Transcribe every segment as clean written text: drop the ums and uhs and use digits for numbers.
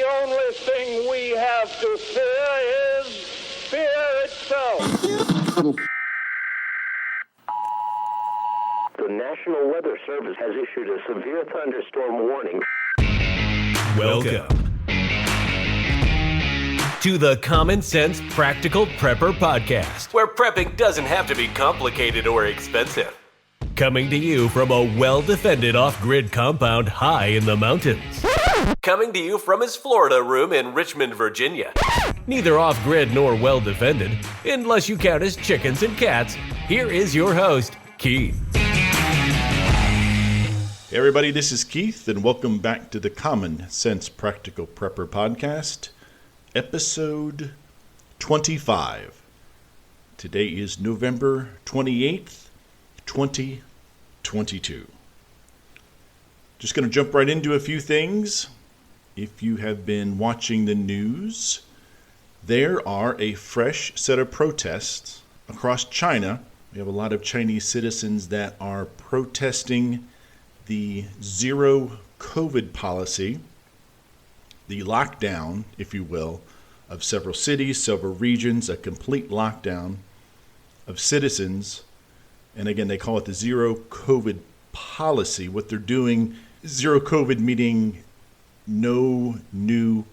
only thing we have to fear is fear itself. The National Weather Service has issued a severe thunderstorm warning. Welcome to the Common Sense Practical Prepper Podcast, where prepping doesn't have to be complicated or expensive. Coming to you from a well-defended off-grid compound high in the mountains. Coming to you from his Florida room in Richmond, Virginia. Neither off-grid nor well-defended, unless you count as chickens and cats. Here is your host, Keith. Hey everybody, this is Keith, and welcome back to the Common Sense Practical Prepper Podcast, episode 25. Today is November 28th, 2022. Just going to jump right into a few things. If you have been watching the news, there are a fresh set of protests across China. We have a lot of Chinese citizens that are protesting the zero COVID policy, the lockdown, if you will, of several cities, several regions, a complete lockdown of citizens. And again, they call it the zero COVID policy. What they're doing, zero COVID meaning no new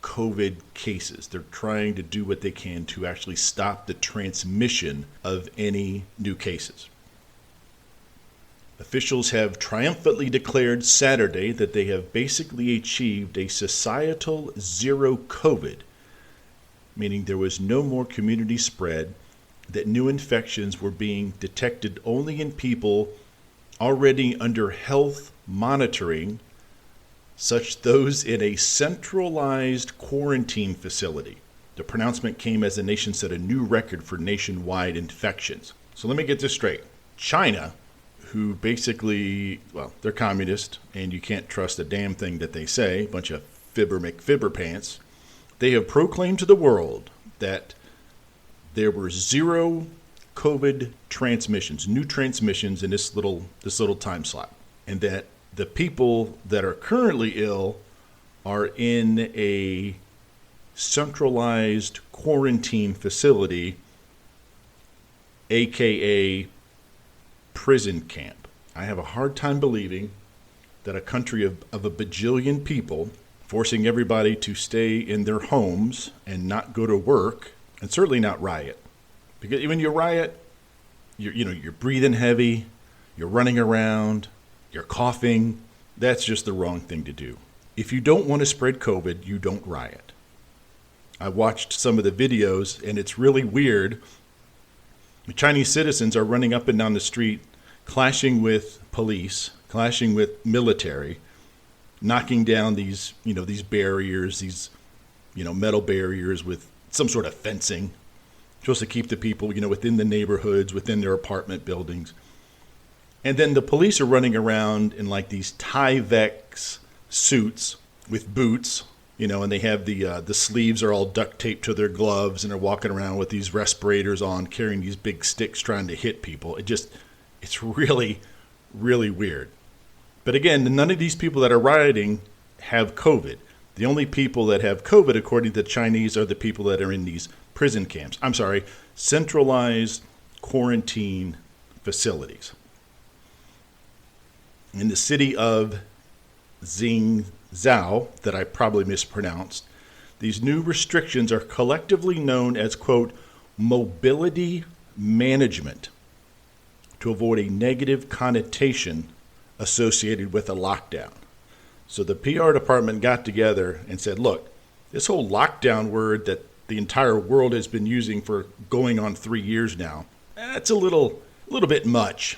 COVID cases. They're trying to do what they can to actually stop the transmission of any new cases. Officials have triumphantly declared Saturday that they have basically achieved a societal zero COVID, meaning there was no more community spread, that new infections were being detected only in people already under health monitoring, such those in a centralized quarantine facility. The pronouncement came as the nation set a new record for nationwide infections. So let me get this straight. China, who basically, well, they're communist, and you can't trust a damn thing that they say, a bunch of fibber McFibber pants. They have proclaimed to the world that there were zero COVID transmissions, new transmissions in this little time slot, and that the people that are currently ill are in a centralized quarantine facility, aka prison camp. I have a hard time believing that a country of a bajillion people, forcing everybody to stay in their homes and not go to work, and certainly not riot. Because when you riot, you're breathing heavy, you're running around, you're coughing. That's just the wrong thing to do. If you don't want to spread COVID, you don't riot. I watched some of the videos, and it's really weird. The Chinese citizens are running up and down the street, clashing with police, clashing with military, knocking down these barriers, these metal barriers with some sort of fencing, supposed to keep the people, within the neighborhoods, within their apartment buildings. And then the police are running around in like these Tyvek suits with boots, and they have the sleeves are all duct taped to their gloves, and they're walking around with these respirators on, carrying these big sticks trying to hit people. It's really, really weird. But again, none of these people that are rioting have COVID. The only people that have COVID, according to the Chinese, are the people that are in these prison camps. Centralized quarantine facilities. In the city of Zhengzhou, that I probably mispronounced, these new restrictions are collectively known as, quote, mobility management, to avoid a negative connotation associated with a lockdown. So the PR department got together and said, look, this whole lockdown word that the entire world has been using for going on 3 years now, that's a little bit much.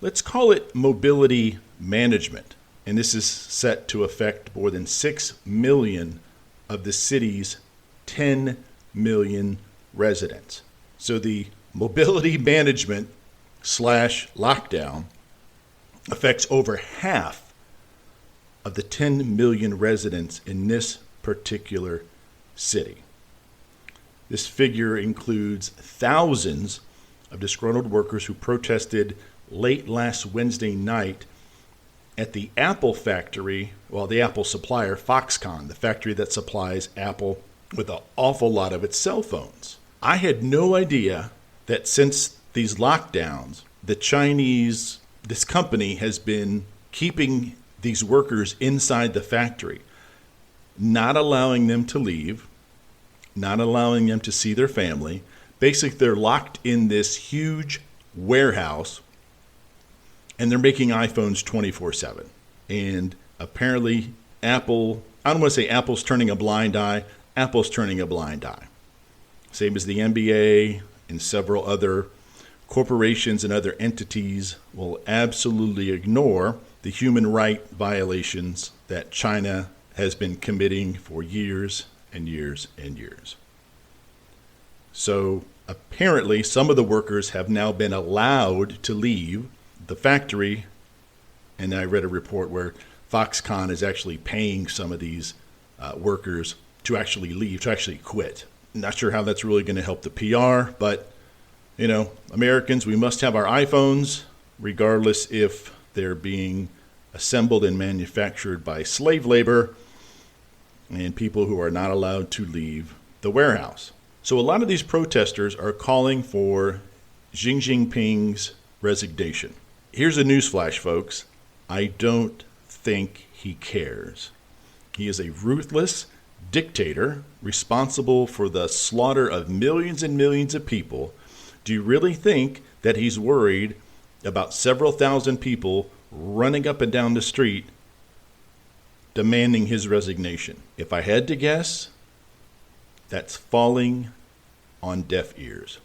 Let's call it mobility management. And this is set to affect more than 6 million of the city's 10 million residents. So the mobility management / lockdown affects over half of the 10 million residents in this particular city. This figure includes thousands of disgruntled workers who protested late last Wednesday night at the Apple factory, well, the Apple supplier, Foxconn, the factory that supplies Apple with an awful lot of its cell phones. I had no idea that since these lockdowns, this company has been keeping these workers inside the factory, not allowing them to leave, not allowing them to see their family. Basically, they're locked in this huge warehouse, and they're making iPhones 24/7. And apparently, Apple, I don't want to say Apple's turning a blind eye, Apple's turning a blind eye. Same as the NBA and several other corporations and other entities will absolutely ignore the human right violations that China has been committing for years and years and years. So apparently some of the workers have now been allowed to leave the factory, and I read a report where Foxconn is actually paying some of these workers to actually leave, to actually quit. Not sure how that's really going to help the PR, but Americans, we must have our iPhones, regardless if they're being assembled and manufactured by slave labor and people who are not allowed to leave the warehouse. So a lot of these protesters are calling for Xi Jinping's resignation. Here's a newsflash, folks. I don't think he cares. He is a ruthless dictator responsible for the slaughter of millions and millions of people. Do you really think that he's worried about several thousand people running up and down the street demanding his resignation? If I had to guess, that's falling on deaf ears.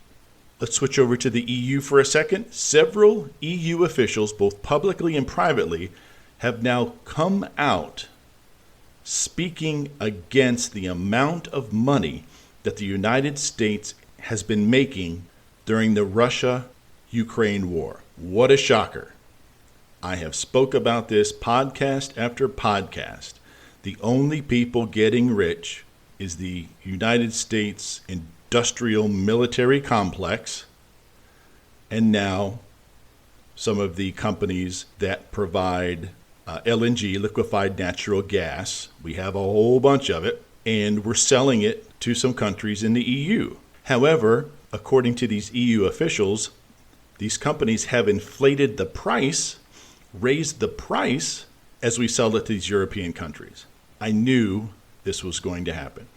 Let's switch over to the EU for a second. Several EU officials, both publicly and privately, have now come out speaking against the amount of money that the United States has been making during the Russia-Ukraine war. What a shocker. I have spoke about this podcast after podcast. The only people getting rich is the United States industrial military complex, and now some of the companies that provide LNG, liquefied natural gas. We have a whole bunch of it, and we're selling it to some countries in the EU. However, according to these EU officials, these companies have inflated the price, raised the price as we sell it to these European countries. I knew this was going to happen.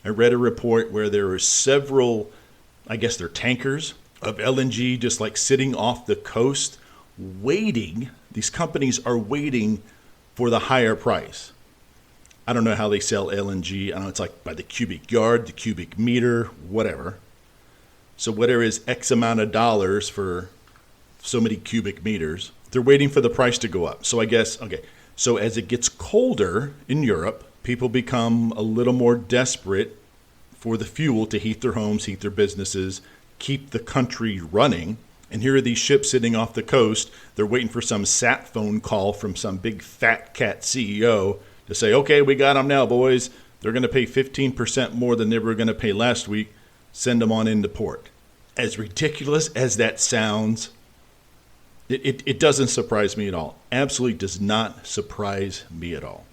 I read a report where there were several, I guess they're tankers of LNG just like sitting off the coast waiting. These companies are waiting for the higher price. I don't know how they sell LNG. I don't know, it's like by the cubic yard, the cubic meter, whatever. So whatever is X amount of dollars for so many cubic meters, they're waiting for the price to go up. So I guess, okay, so as it gets colder in Europe, people become a little more desperate for the fuel to heat their homes, heat their businesses, keep the country running. And here are these ships sitting off the coast. They're waiting for some sat phone call from some big fat cat CEO to say, okay, we got them now, boys. They're going to pay 15% more than they were going to pay last week. Send them on into port. As ridiculous as that sounds, it doesn't surprise me at all. Absolutely does not surprise me at all.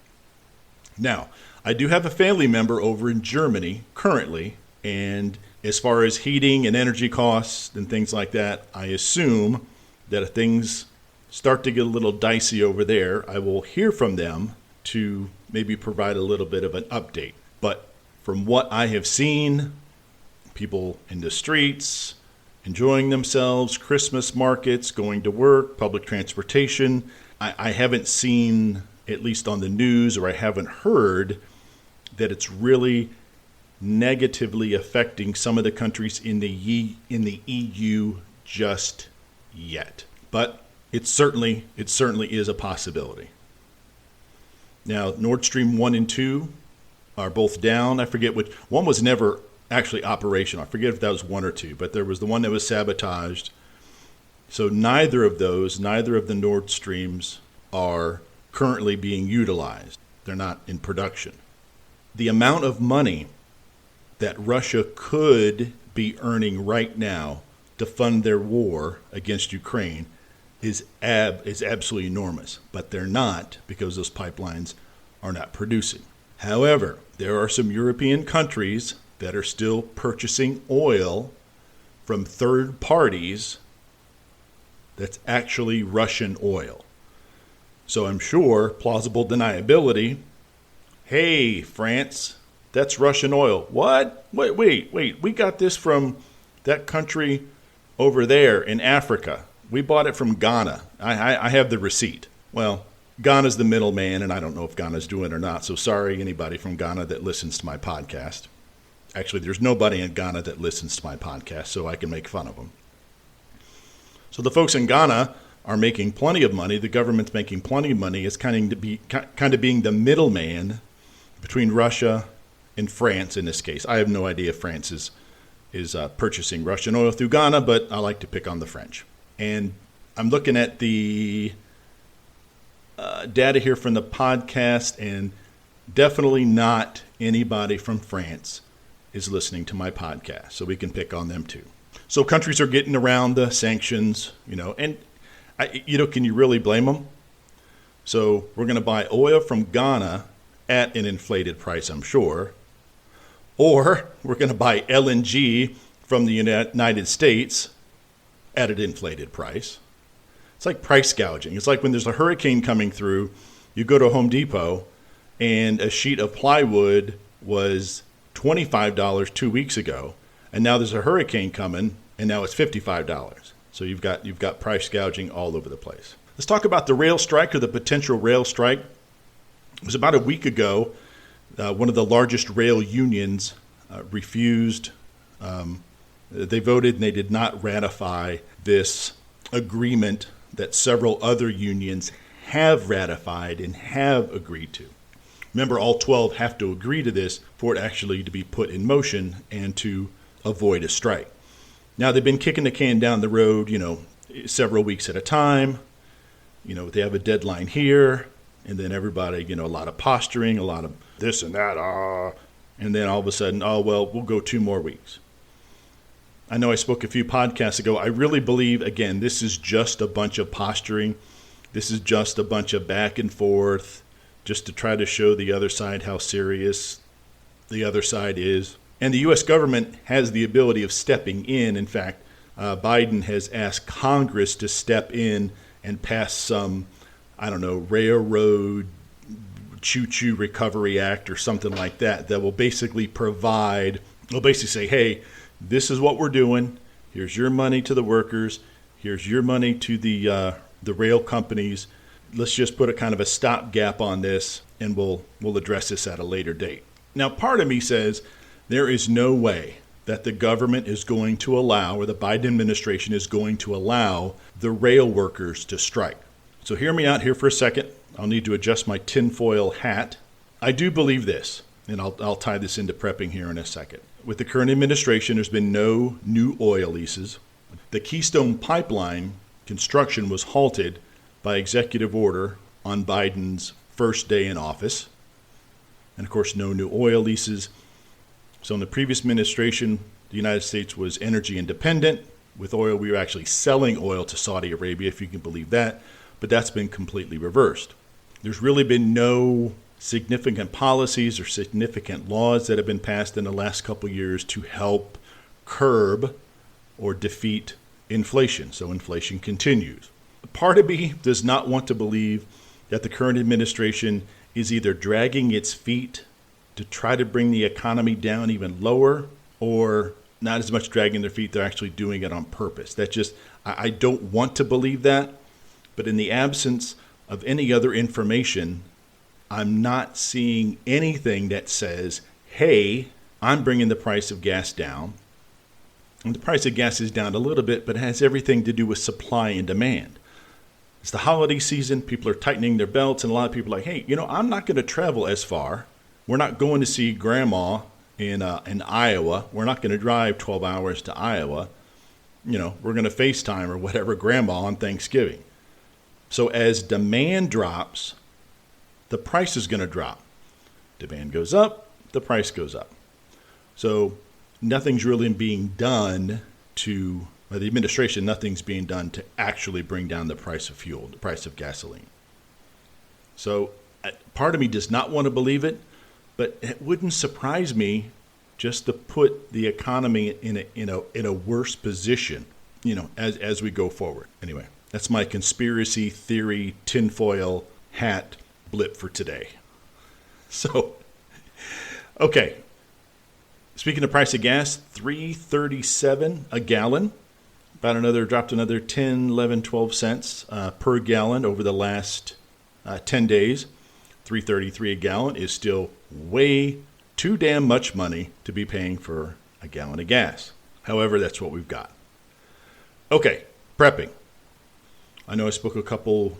Now, I do have a family member over in Germany currently, and as far as heating and energy costs and things like that, I assume that if things start to get a little dicey over there, I will hear from them to maybe provide a little bit of an update. But from what I have seen, people in the streets, enjoying themselves, Christmas markets, going to work, public transportation, I haven't seen, at least on the news, or I haven't heard that it's really negatively affecting some of the countries in the EU just yet. But it certainly is a possibility. Now, Nord Stream 1 and 2 are both down. I forget which. One was never actually operational. I forget if that was 1 or 2, but there was the one that was sabotaged. So neither of the Nord Streams are currently being utilized. They're not in production. The amount of money that Russia could be earning right now to fund their war against Ukraine, is absolutely enormous, but they're not because those pipelines are not producing. However, there are some European countries that are still purchasing oil from third parties that's actually Russian oil. So I'm sure plausible deniability. Hey, France, that's Russian oil. What? Wait. We got this from that country over there in Africa. We bought it from Ghana. I have the receipt. Well, Ghana's the middleman, and I don't know if Ghana's doing it or not. So sorry, anybody from Ghana that listens to my podcast. Actually, there's nobody in Ghana that listens to my podcast, so I can make fun of them. So the folks in Ghana are making plenty of money. The government's making plenty of money. It's kind of being the middleman between Russia and France in this case. I have no idea if France is purchasing Russian oil through Ghana, but I like to pick on the French. And I'm looking at the data here from the podcast, and definitely not anybody from France is listening to my podcast, so we can pick on them too. So countries are getting around the sanctions, and can you really blame them? So we're going to buy oil from Ghana at an inflated price, I'm sure, or we're going to buy LNG from the United States at an inflated price. It's like price gouging. It's like when there's a hurricane coming through, you go to Home Depot and a sheet of plywood was $25 2 weeks ago, and now there's a hurricane coming, and now it's $55. So you've got price gouging all over the place. Let's talk about the rail strike, or the potential rail strike. It was about a week ago. One of the largest rail unions refused. They voted and they did not ratify this agreement that several other unions have ratified and have agreed to. Remember, all 12 have to agree to this for it actually to be put in motion and to avoid a strike. Now, they've been kicking the can down the road, several weeks at a time. They have a deadline here, and then everybody, a lot of posturing, a lot of this and that, and then all of a sudden, we'll go 2 more weeks. I know I spoke a few podcasts ago. I really believe, again, this is just a bunch of posturing. This is just a bunch of back and forth, just to try to show the other side how serious the other side is. And the U.S. government has the ability of stepping in. In fact, Biden has asked Congress to step in and pass some, railroad choo-choo recovery act or something like that will basically say, hey, this is what we're doing. Here's your money to the workers. Here's your money to the rail companies. Let's just put a kind of a stopgap on this, and we'll address this at a later date. Now, part of me says there is no way that the government is going to allow, or the Biden administration is going to allow, the rail workers to strike. So hear me out here for a second. I'll need to adjust my tinfoil hat. I do believe this, and I'll tie this into prepping here in a second. With the current administration, there's been no new oil leases. The Keystone Pipeline construction was halted by executive order on Biden's first day in office. And of course, no new oil leases. So in the previous administration, the United States was energy independent. With oil, we were actually selling oil to Saudi Arabia, if you can believe that. But that's been completely reversed. There's really been no significant policies or significant laws that have been passed in the last couple of years to help curb or defeat inflation. So inflation continues. Part of me does not want to believe that the current administration is either dragging its feet to try to bring the economy down even lower, or not as much dragging their feet, they're actually doing it on purpose. I don't want to believe that, but in the absence of any other information, I'm not seeing anything that says, hey, I'm bringing the price of gas down. And the price of gas is down a little bit, but it has everything to do with supply and demand. It's the holiday season. People are tightening their belts, and a lot of people are like, hey, I'm not going to travel as far. We're not going to see grandma in Iowa. We're not going to drive 12 hours to Iowa. We're going to FaceTime or whatever grandma on Thanksgiving. So as demand drops, the price is going to drop. Demand goes up, the price goes up. So nothing's really being done to by the administration, nothing's being done to actually bring down the price of fuel, the price of gasoline. So part of me does not want to believe it, but it wouldn't surprise me just to put the economy in a worse position, as we go forward. Anyway, that's my conspiracy theory tinfoil hat blip for today. So, okay. Speaking of price of gas, $3.37 a gallon. Dropped another 10, 11, 12 cents per gallon over the last 10 days. $3.33 a gallon is still way too damn much money to be paying for a gallon of gas. However, that's what we've got. Okay, prepping. I know I spoke a couple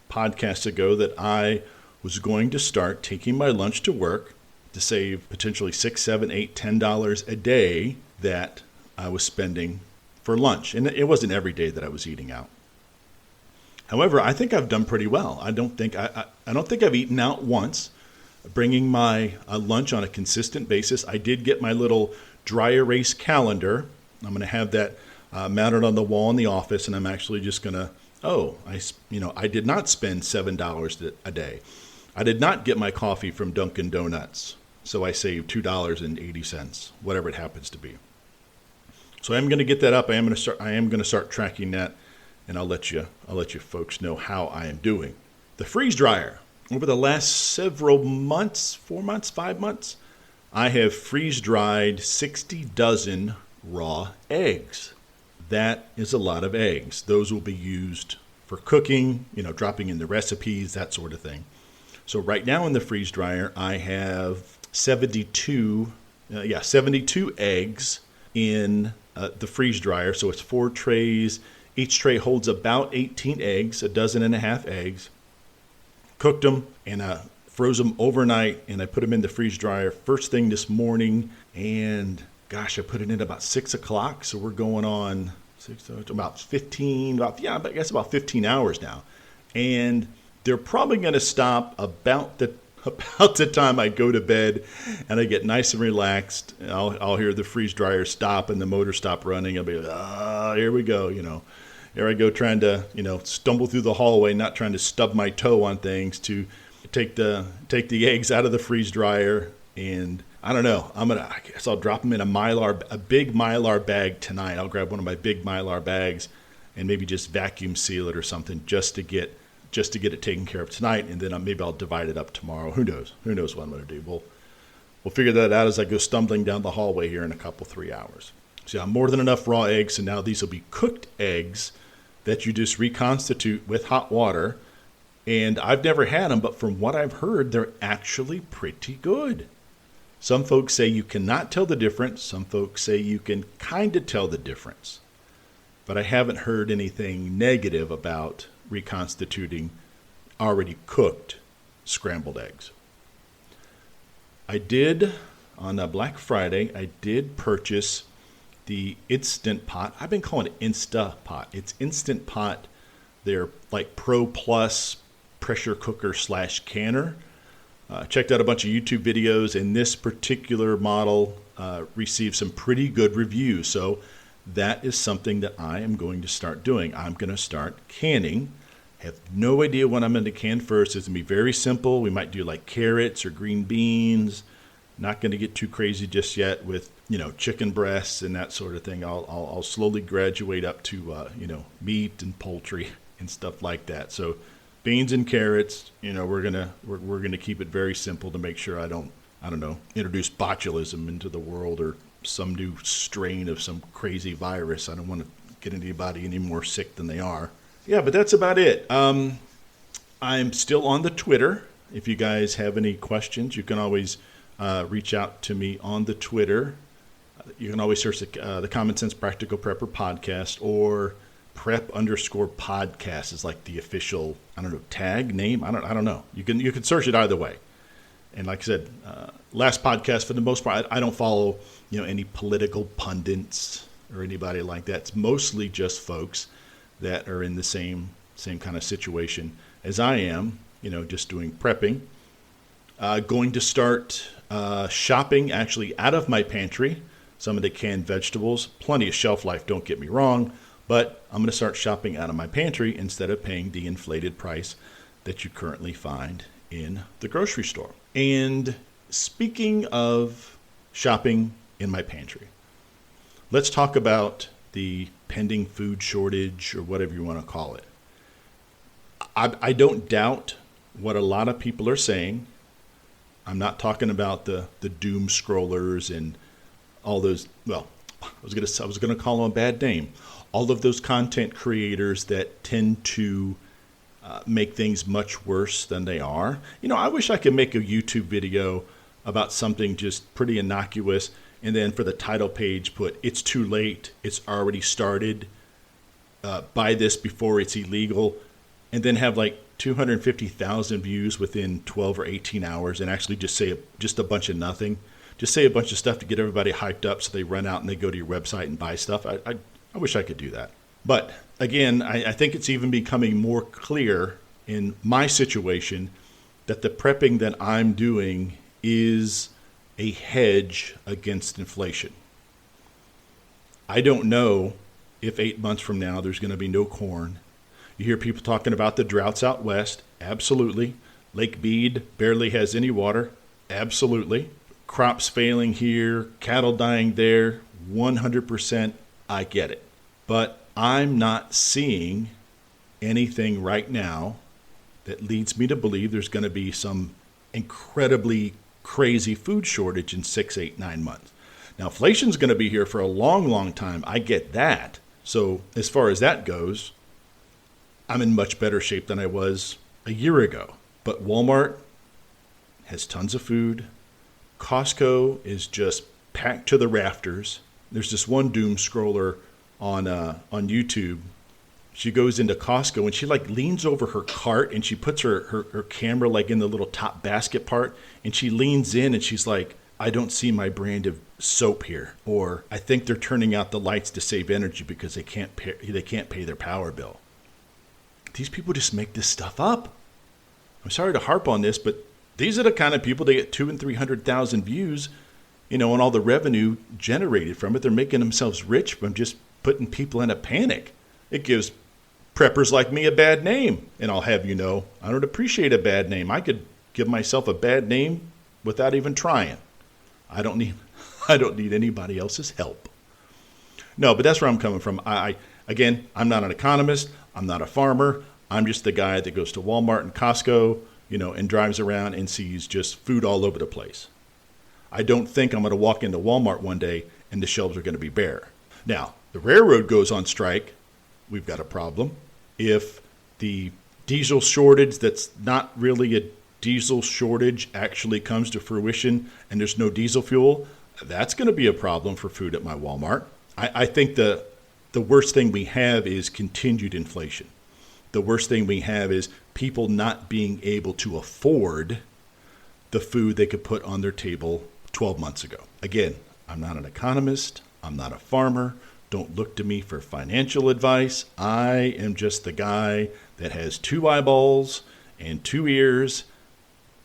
podcasts ago that I was going to start taking my lunch to work to save potentially $6, $7, $8, $10 a day that I was spending for lunch. And it wasn't every day that I was eating out. However, I think I've done pretty well. I don't think I've eaten out once. Bringing my lunch on a consistent basis. I did get my little dry erase calendar. I'm going to have that mounted on the wall in the office, and I'm actually just going to, I did not spend $7 a day. I did not get my coffee from Dunkin' Donuts, so I saved $2.80, whatever it happens to be. So I'm going to get that up. I am going to start tracking that, and I'll let you folks know how I am doing. The freeze dryer. Over the last several months, 4 months, 5 months, I have freeze dried 60 dozen raw eggs. That is a lot of eggs. Those will be used for cooking, dropping in the recipes, that sort of thing. So right now in the freeze dryer, I have 72 eggs in the freeze dryer. So it's 4 trays. Each tray holds about 18 eggs, a dozen and a half eggs. Cooked them and froze them overnight, and I put them in the freeze dryer first thing this morning. And gosh, I put it in about 6 o'clock, so we're going on about 15 hours now. And they're probably going to stop about the time I go to bed and I get nice and relaxed. I'll hear the freeze dryer stop and the motor stop running. I'll be like, here we go, Here I go trying to, stumble through the hallway, not trying to stub my toe on things, to take the eggs out of the freeze dryer. And I don't know, I guess I'll drop them in a big Mylar bag tonight. I'll grab one of my big Mylar bags and maybe just vacuum seal it or something just to get it taken care of tonight. And then maybe I'll divide it up tomorrow. Who knows? Who knows what I'm going to do? We'll figure that out as I go stumbling down the hallway here in a couple, 3 hours. So yeah, more than enough raw eggs. And now these will be cooked eggs that you just reconstitute with hot water. And I've never had them, but from what I've heard, they're actually pretty good. Some folks say you cannot tell the difference. Some folks say you can kind of tell the difference. But I haven't heard anything negative about reconstituting already cooked scrambled eggs. I did, on Black Friday, I did purchase the Instant Pot. I've been calling it Insta Pot. It's Instant Pot. They're like Pro Plus pressure cooker / canner. Checked out a bunch of YouTube videos, and this particular model received some pretty good reviews. So that is something that I am going to start doing. I'm going to start canning. Have no idea what I'm going to can first. It's going to be very simple. We might do like carrots or green beans. Not going to get too crazy just yet with, chicken breasts and that sort of thing. I'll slowly graduate up to, meat and poultry and stuff like that. So beans and carrots, we're gonna keep it very simple to make sure I don't introduce botulism into the world or some new strain of some crazy virus. I don't want to get anybody any more sick than they are. Yeah, but that's about it. I'm still on the Twitter. If you guys have any questions, you can always reach out to me on the Twitter. You can always search the Common Sense Practical Prepper podcast, or prep_podcast is like the official, tag name. I don't know. You can search it either way. And like I said, last podcast, for the most part, I don't follow, any political pundits or anybody like that. It's mostly just folks that are in the same kind of situation as I am, just doing prepping. Going to start shopping actually out of my pantry. some of the canned vegetables. Plenty of shelf life, don't get me wrong, but I'm going to start shopping out of my pantry instead of paying the inflated price that you currently find in the grocery store. And speaking of shopping in my pantry, let's talk about the pending food shortage or whatever you want to call it. I don't doubt what a lot of people are saying. I'm not talking about the doom scrollers and all those, well, I was gonna call them a bad name. All of those content creators that tend to make things much worse than they are. You know, I wish I could make a YouTube video about something just pretty innocuous, and then for the title page put, "It's too late, it's already started, buy this before it's illegal," and then have like 250,000 views within 12 or 18 hours and actually just say just a bunch of nothing. Just say a bunch of stuff to get everybody hyped up so they run out and they go to your website and buy stuff. I wish I could do that. But again, I think it's even becoming more clear in my situation that the prepping that I'm doing is a hedge against inflation. I don't know if 8 months from now there's going to be no corn. You hear people talking about the droughts out west. Absolutely. Lake Mead barely has any water. Absolutely. Crops failing here, cattle dying there. 100%. I get it. But I'm not seeing anything right now that leads me to believe there's going to be some incredibly crazy food shortage in 6, 8, 9 months. Now, inflation's going to be here for a long, long time. I get that. So as far as that goes, I'm in much better shape than I was a year ago. But Walmart has tons of food. Costco is just packed to the rafters. There's this one doom scroller on YouTube. She goes into Costco and she like leans over her cart and she puts her camera like in the little top basket part, and she leans in and she's like, "I don't see my brand of soap here," or "I think they're turning out the lights to save energy because they can't pay their power bill." These people just make this stuff up. I'm sorry to harp on this, but these are the kind of people that get 200,000 and 300,000 views, and all the revenue generated from it. They're making themselves rich from just putting people in a panic. It gives preppers like me a bad name, and I'll have you know, I don't appreciate a bad name. I could give myself a bad name without even trying. I don't need anybody else's help. No, but that's where I'm coming from. Again, I'm not an economist. I'm not a farmer. I'm just the guy that goes to Walmart and Costco, and drives around and sees just food all over the place. I don't think I'm going to walk into Walmart one day and the shelves are going to be bare. Now, the railroad goes on strike. We've got a problem. If the diesel shortage that's not really a diesel shortage actually comes to fruition and there's no diesel fuel, that's going to be a problem for food at my Walmart. I think the worst thing we have is continued inflation. The worst thing we have is people not being able to afford the food they could put on their table 12 months ago. Again, I'm not an economist. I'm not a farmer. Don't look to me for financial advice. I am just the guy that has 2 eyeballs and 2 ears,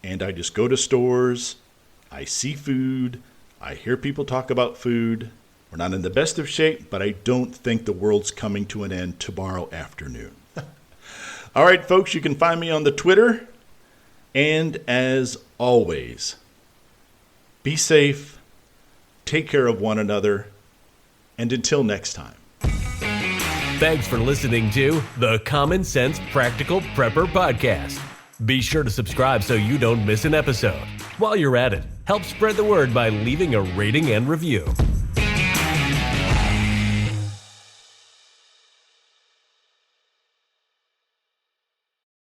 and I just go to stores. I see food. I hear people talk about food. We're not in the best of shape, but I don't think the world's coming to an end tomorrow afternoon. All right, folks, you can find me on the Twitter. And as always, be safe, take care of one another, and until next time. Thanks for listening to the Common Sense Practical Prepper Podcast. Be sure to subscribe so you don't miss an episode. While you're at it, help spread the word by leaving a rating and review.